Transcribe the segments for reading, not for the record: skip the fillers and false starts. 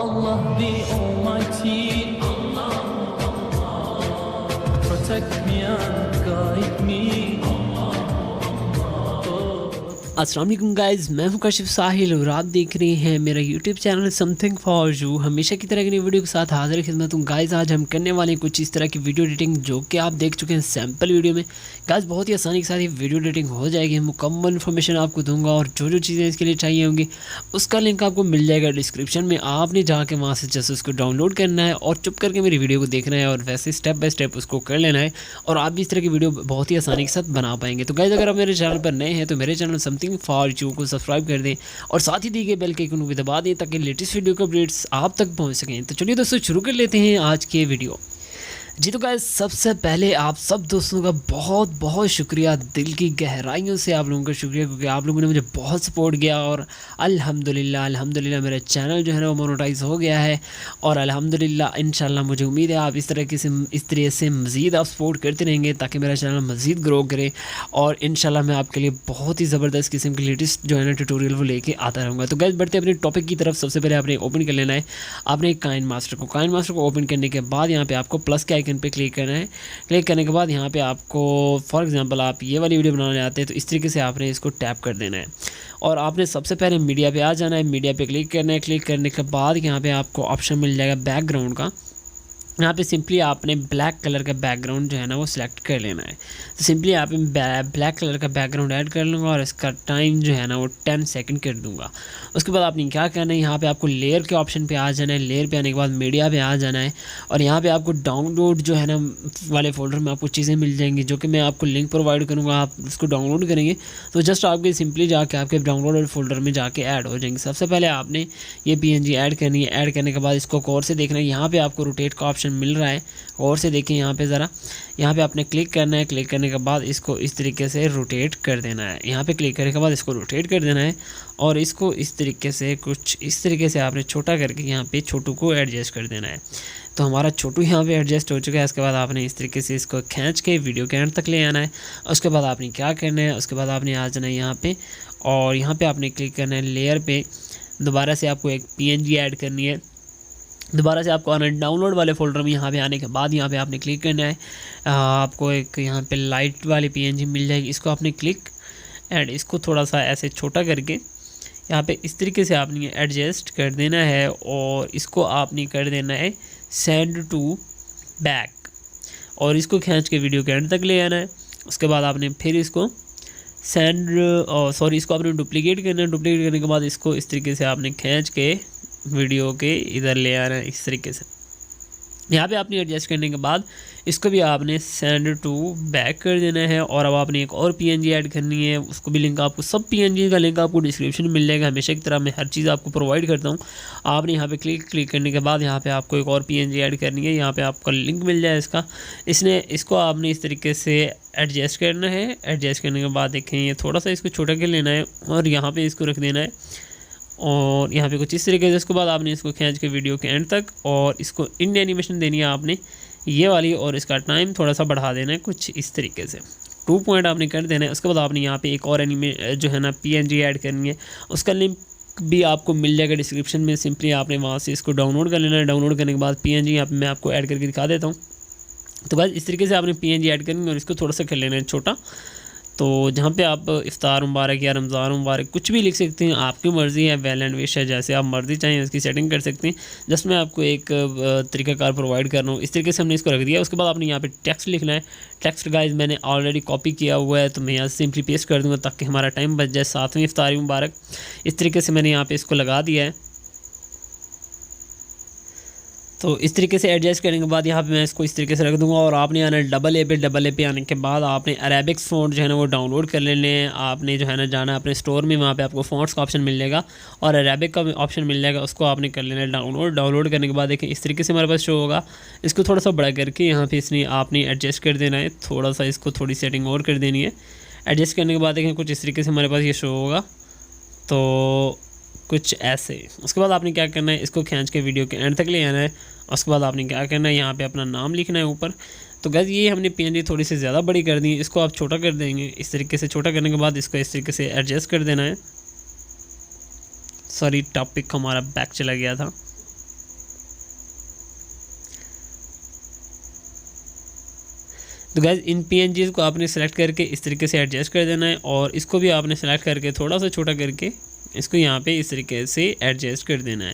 Allah the Almighty, protect me and guide me. अस्सलाम वालेकुम guys, मैं हूं काशिफ साहिल और आप देख रहे हैं मेरा YouTube channel something for you. हमेशा की तरह की नई वीडियो के साथ हाजिर खिदमत हूं। गाइज़ आज हम करने वाले हैं कुछ इस तरह की वीडियो एडिटिंग जो कि आप देख चुके हैं सैम्पल वीडियो में। गाइज़ बहुत ही आसानी के साथ ये वीडियो एडिटिंग हो जाएगी। मुकम्मल इन्फॉर्मेशन आपको दूंगा और जो जो चीज़ें इसके लिए चाहिए होंगी उसका लिंक आपको मिल जाएगा डिस्क्रिप्शन में। आपने जाके वहाँ से जस्ट उसको डाउनलोड करना है और चुप करके मेरी वीडियो को देखना है और वैसे स्टेप बाय स्टेप उसको कर लेना है और आप भी इस तरह की वीडियो बहुत ही आसानी के साथ बना पाएंगे। तो गाइज़ अगर आप मेरे चैनल पर नए हैं तो मेरे चैनल समथिंग फॉर यू को सब्सक्राइब कर दें और साथ ही दी गए बेल के आइकन को भी दबा दें ताकि लेटेस्ट वीडियो के अपडेट्स आप तक पहुंच सकें। तो चलिए दोस्तों शुरू कर लेते हैं आज के वीडियो। जी तो गाइस सबसे पहले आप सब दोस्तों का बहुत बहुत शुक्रिया, दिल की गहराइयों से आप लोगों का शुक्रिया, क्योंकि आप लोगों ने मुझे बहुत सपोर्ट किया और अल्हम्दुलिल्लाह मेरा चैनल जो है ना वो मोनेटाइज हो गया है और अल्हम्दुलिल्लाह इंशाल्लाह मुझे उम्मीद है आप इस तरह से मज़ीद आप सपोर्ट करते रहेंगे ताकि मेरा चैनल मज़ीद ग्रो करे और इंशाल्लाह मैं आपके लिए बहुत ही ज़बरदस्त किस्म की लेटेस्ट जो है ना ट्यूटोरियल वो लेके आता रहूँगा। तो गाइस बढ़ते अपने टॉपिक की तरफ। सबसे पहले आपने ओपन कर लेना है आपने काइन मास्टर को ओपन करने के बाद यहाँ पे आपको प्लस के आइकन पे क्लिक करना है। क्लिक करने के बाद यहाँ पे आपको फॉर एग्जांपल आप ये वाली वीडियो बनाने आते हैं तो इस तरीके से आपने इसको टैप कर देना है और आपने सबसे पहले मीडिया पे आ जाना है। मीडिया पे क्लिक करना है। क्लिक करने के बाद यहाँ पे आपको ऑप्शन मिल जाएगा बैकग्राउंड का। यहाँ पे सिंपली आपने ब्लैक कलर का बैकग्राउंड जो है ना वो सिलेक्ट कर लेना है। तो सिंपली आप ब्लैक कलर का बैकग्राउंड ऐड कर लूँगा और इसका टाइम जो है ना वो 10 सेकंड कर दूँगा। उसके बाद आपने क्या करना है, यहाँ पे आपको लेयर के ऑप्शन पे आ जाना है। लेयर पे आने के बाद मीडिया पे आ जाना है और यहाँ पे आपको डाउनलोड जो है ना वाले फोल्डर में आपको चीज़ें मिल जाएंगी जो कि मैं आपको लिंक प्रोवाइड करूँगा। आप उसको डाउनलोड करेंगे तो जस्ट आपके सिंपली जाके आपके डाउनलोड फोल्डर में जाके ऐड हो जाएंगे। सबसे पहले आपने ये PNG ऐड करनी है। ऐड करने के बाद इसको गौर से देखना है। यहाँ पे आपको रोटेट का ऑप्शन मिल रहा है, और से देखें यहाँ पे ज़रा। यहाँ पे आपने क्लिक करना है। क्लिक करने के बाद इसको इस तरीके से रोटेट कर देना है। यहाँ पे क्लिक करने के बाद इसको रोटेट कर देना है और इसको इस तरीके से कुछ इस तरीके से आपने छोटा करके यहाँ पे छोटू को एडजस्ट कर देना है। तो हमारा छोटू यहाँ पे एडजस्ट हो चुका है। उसके बाद आपने इस तरीके से इसको खींच के वीडियो के एंड तक ले आना है। उसके बाद आपने क्या करना है, उसके बाद आपने आ जाना है यहाँ पे और यहाँ पे आपने क्लिक करना है लेयर पे। दोबारा से आपको एक PNG ऐड करनी है। दोबारा से आपको आना है डाउनलोड वाले फ़ोल्डर में। यहाँ पे आने के बाद यहाँ पे आपने क्लिक करना है। आपको एक यहाँ पे लाइट वाली PNG मिल जाएगी, इसको आपने क्लिक एंड इसको थोड़ा सा ऐसे छोटा करके यहाँ पे इस तरीके से आपने एडजस्ट कर देना है और इसको आपने कर देना है सेंड टू बैक और इसको खींच के वीडियो के एंड तक ले आना है। उसके बाद आपने फिर इसको इसको आपने डुप्लीकेट करना है। डुप्लीकेट करने के बाद इसको इस तरीके से आपने खींच के वीडियो के इधर ले आना है इस तरीके से। यहाँ पे आपने एडजस्ट करने के बाद इसको भी आपने सेंड टू बैक कर देना है और अब आपने एक और PNG ऐड करनी है। उसको भी लिंक आपको सब PNG का लिंक आपको डिस्क्रिप्शन में मिल जाएगा। हमेशा की तरह मैं हर चीज़ आपको प्रोवाइड करता हूँ। आपने यहाँ पे क्लिक करने के बाद यहाँ पे आपको एक और PNG ऐड करनी है। यहाँ पे आपका लिंक मिल जाए इसको आपने इस तरीके से एडजस्ट करना है। एडजस्ट करने के बाद देखें ये थोड़ा सा इसको छोटा कर लेना है और यहाँ पर इसको रख देना है और यहाँ पे कुछ इस तरीके से। उसके बाद आपने इसको खींच के वीडियो के एंड तक और इसको इन एनिमेशन देनी है आपने ये वाली और इसका टाइम थोड़ा सा बढ़ा देना है कुछ इस तरीके से 2 पॉइंट आपने कर देना है। उसके बाद आपने यहाँ पे एक और जो है ना PNG ऐड करनी है। उसका लिंक भी आपको मिल जाएगा डिस्क्रिप्शन में। सिंपली आपने वहाँ से इसको डाउनलोड कर लेना है। डाउनलोड करने के बाद PNG यहाँ पे मैं आपको ऐड करके दिखा देता हूँ। तो बस इस तरीके से आपने PNG ऐड करनी है और इसको थोड़ा सा कर लेना है छोटा। तो जहाँ पे आप इफ्तार मुबारक या रमज़ान मुबारक कुछ भी लिख सकते हैं, आपकी मर्ज़ी है। वेल एंड विश है, जैसे आप मर्ज़ी चाहें उसकी सेटिंग कर सकते हैं। जस्ट मैं आपको एक तरीक़ाकार प्रोवाइड कर रहा हूँ। इस तरीके से हमने इसको रख दिया। उसके बाद आपने यहाँ पे टेक्स्ट लिखना है। टेक्स्ट गाइस मैंने ऑलरेडी कॉपी किया हुआ है तो मैं यहाँ सिंपली पेस्ट कर दूँगा ताकि हमारा टाइम बच जाए। 7वीं इफ्तारी मुबारक इस तरीके से मैंने यहाँ पर इसको लगा दिया है। तो इस तरीके से एडजस्ट करने के बाद यहाँ पे मैं इसको इस तरीके से रख दूंगा और आपने आना डबल ए पे आने के बाद आपने अरेबिक्स फ़ॉन्ट जो है ना वो डाउनलोड कर लेने हैं। आपने जो है ना जाना अपने स्टोर में, वहाँ पे आपको फ़ॉन्ट्स का ऑप्शन मिल जाएगा और अरेबिक का ऑप्शन मिल जाएगा। उसको आपने कर लेना है डाउनलोड करने के बाद देखें इस तरीके से हमारे पास शो होगा। इसको थोड़ा सा बड़ा करके यहाँ पर इसने आपने एडजस्ट कर देना है। थोड़ा सा इसको थोड़ी सेटिंग और कर देनी है। एडजस्ट करने के बाद देखें कुछ इस तरीके से हमारे पास ये शो होगा तो कुछ ऐसे। उसके बाद आपने क्या करना है, इसको खींच के वीडियो के एंड तक ले आना है। उसके बाद आपने क्या करना है, यहाँ पे अपना नाम लिखना है ऊपर। तो गाइस ये हमने PNG थोड़ी सी ज़्यादा बड़ी कर दी, इसको आप छोटा कर देंगे। इस तरीके से छोटा करने के बाद इसको इस तरीके से एडजस्ट कर देना है। सॉरी टॉपिक हमारा बैक चला गया था। तो गाइज़ इन PNGs को आपने सेलेक्ट करके इस तरीके से एडजस्ट कर देना है, और इसको भी आपने सेलेक्ट करके थोड़ा सा छोटा करके इसको यहाँ पे इस तरीके से एडजस्ट कर देना है,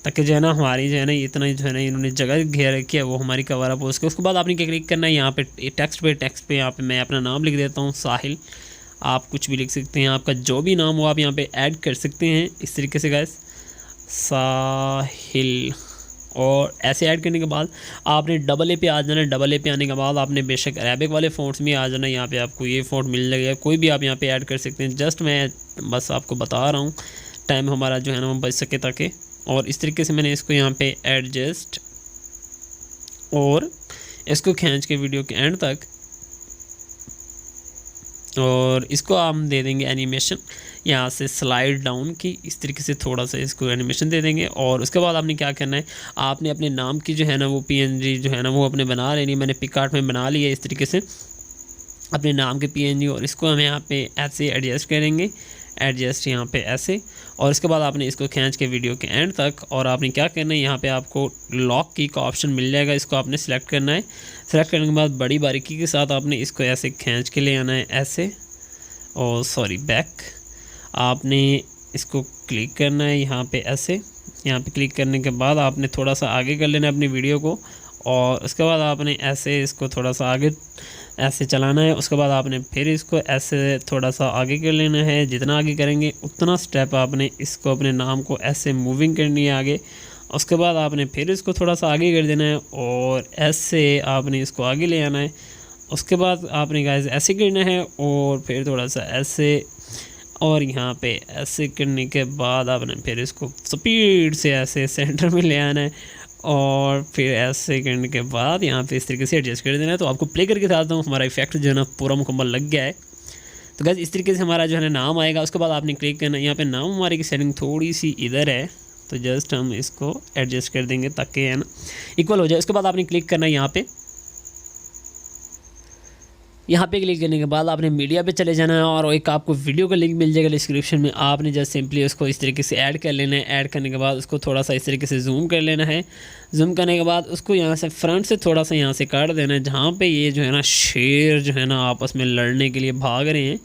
ताकि जो है ना हमारी जो है ना इतना जो है ना इन्होंने जगह घेर रखी है वो हमारी कवर अप हो सके। उसके बाद आपने क्या क्लिक करना है, यहाँ पे टेक्स्ट पे यहाँ पे मैं अपना नाम लिख देता हूँ साहिल। आप कुछ भी लिख सकते हैं, आपका जो भी नाम हो आप यहाँ पे ऐड कर सकते हैं इस तरीके से गाइस, साहिल। और ऐसे ऐड करने के बाद आपने डबल ए पे आ जाना है। डबल ए पे आने के बाद आपने बेशक अरेबिक वाले फ़ॉन्ट्स में आ जाना है। यहाँ पे आपको ये फ़ॉन्ट मिल जाएगा, कोई भी आप यहाँ पे ऐड कर सकते हैं। जस्ट मैं बस आपको बता रहा हूँ, टाइम हमारा जो है ना वो बच सके ताकि। और इस तरीके से मैंने इसको यहाँ पे एडजस्ट और इसको खींच के वीडियो के एंड तक, और इसको हम दे देंगे एनिमेशन, यहाँ से स्लाइड डाउन की इस तरीके से थोड़ा सा इसको एनिमेशन दे देंगे। और उसके बाद आपने क्या करना है, आपने अपने नाम की जो है ना वो PNG जो है ना वो अपने बना लेनी। मैंने पिकआर्ट में बना लिया इस तरीके से अपने नाम के PNG, और इसको हम यहाँ पे ऐसे एडजस्ट करेंगे, एडजस्ट यहाँ पे ऐसे। और इसके बाद आपने इसको खींच के वीडियो के एंड तक, और आपने क्या करना है, यहाँ पे आपको लॉक की का ऑप्शन मिल जाएगा, इसको आपने सेलेक्ट करना है। सेलेक्ट करने के बाद बड़ी बारीकी के साथ आपने इसको ऐसे खींच के ले आना है ऐसे, और सॉरी बैक। आपने इसको क्लिक करना है यहाँ पे ऐसे, यहाँ पे क्लिक करने के बाद आपने थोड़ा सा आगे कर लेना है अपनी वीडियो को, और उसके बाद आपने ऐसे इसको थोड़ा सा आगे ऐसे चलाना है। उसके बाद आपने फिर इसको ऐसे थोड़ा सा आगे कर लेना है। जितना आगे करेंगे उतना स्टेप आपने इसको अपने नाम को ऐसे मूविंग करनी है आगे। उसके बाद आपने फिर इसको थोड़ा सा आगे कर देना है, और ऐसे आपने इसको आगे ले आना है। उसके बाद आपने गाइस ऐसे करना है, और फिर थोड़ा सा ऐसे, और यहाँ पे ऐसे करने के बाद आपने फिर इसको स्पीड से ऐसे सेंटर में ले आना है, और फिर ऐसे करने के बाद यहाँ पे इस तरीके से एडजस्ट कर देना है। तो आपको प्ले करके बताता हूँ, हमारा इफेक्ट जो है ना पूरा मुकम्मल लग गया है। तो गाइस इस तरीके से हमारा जो है ना नाम आएगा। उसके बाद आपने क्लिक करना है, यहाँ पे नाम हमारी की सेटिंग थोड़ी सी इधर है, तो जस्ट हम इसको एडजस्ट कर देंगे ताकि है ना इक्वल हो जाए। उसके बाद आपने क्लिक करना है यहाँ पे क्लिक करने के बाद आपने मीडिया पे चले जाना है, और एक आपको वीडियो का लिंक मिल जाएगा डिस्क्रिप्शन में। आपने जस्ट सिंपली उसको इस तरीके से ऐड कर लेना है। ऐड करने के बाद उसको थोड़ा सा इस तरीके से जूम कर लेना है। जूम करने के बाद उसको यहाँ से फ्रंट से थोड़ा सा यहाँ से काट देना है, जहाँ पे ये जो है ना शेर जो है ना आपस में लड़ने के लिए भाग रहे हैं।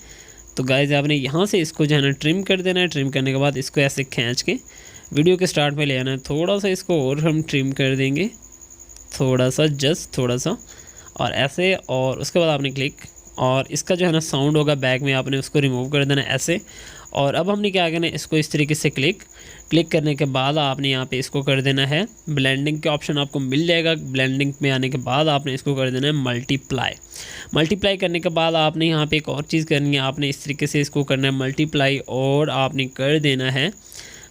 तो गाइस आपने यहाँ से इसको जो है ना ट्रिम कर देना है। ट्रिम करने के बाद इसको ऐसे खींच के वीडियो के स्टार्ट में ले आना है। थोड़ा सा इसको और हम ट्रिम कर देंगे, थोड़ा सा, जस्ट थोड़ा सा, और ऐसे। और उसके बाद आपने क्लिक, और इसका जो है ना साउंड होगा बैक में, आपने उसको रिमूव कर देना ऐसे। और अब हमने क्या करना है, इसको इस तरीके से क्लिक करने के बाद आपने यहाँ पे इसको कर देना है ब्लेंडिंग के ऑप्शन आपको मिल जाएगा। ब्लेंडिंग में आने के बाद आपने इसको कर देना है मल्टीप्लाई करने के बाद आपने यहाँ पे एक और चीज़ करनी है। आपने इस तरीके से इसको करना है मल्टीप्लाई, और आपने कर देना है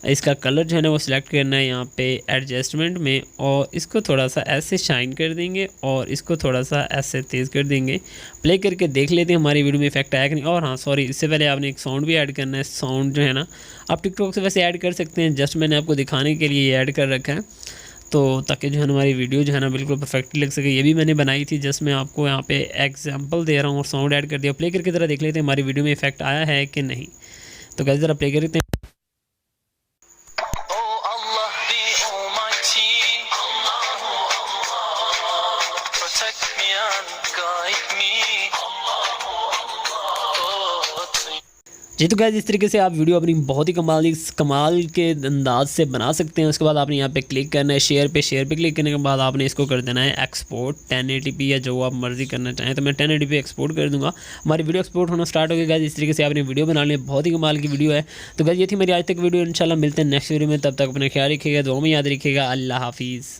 इसका कलर जो है ना वो सिलेक्ट करना है यहाँ पे एडजस्टमेंट में, और इसको थोड़ा सा ऐसे शाइन कर देंगे, और इसको थोड़ा सा ऐसे तेज़ कर देंगे। प्ले करके देख लेते हैं हमारी वीडियो में इफेक्ट आया कि नहीं। और हाँ सॉरी, इससे पहले आपने एक साउंड भी ऐड करना है। साउंड जो है ना आप टिकटॉक से वैसे ऐड कर सकते हैं, जस्ट मैंने आपको दिखाने के लिए ऐड कर रखा है, तो ताकि जो है हमारी वीडियो जो है ना बिल्कुल परफेक्टली लग सके। ये भी मैंने बनाई थी, जस्ट मैं आपको यहाँ पे एग्जांपल दे रहा हूँ और साउंड ऐड कर दिया। प्ले करके ज़रा देख लेते हैं हमारी वीडियो में इफेक्ट आया है कि नहीं। तो गाइस ज़रा प्ले करते हैं। जी तो गाइस इस तरीके से आप वीडियो अपनी बहुत ही कमाल के अंदाज से बना सकते हैं। उसके बाद आपने यहाँ पे क्लिक करना है शेयर पे क्लिक करने के बाद आपने इसको कर देना है एक्सपोर्ट 1080p, या जो आप मर्जी करना चाहें। तो मैं 1080p एक्सपोर्ट कर दूंगा। हमारी वीडियो एक्सपोर्ट होना स्टार्ट हो गया गाइस। इस तरीके से आपने वीडियो बना लिया, बहुत ही कमाल की वीडियो है। तो गाइस ये थी मेरी आज तक वीडियो। इंशाल्लाह मिलते हैं नेक्स्ट वीडियो में, तब तक अपना ख्याल रखिएगा, दुआ में याद रखिएगा। अल्लाह हाफिज़।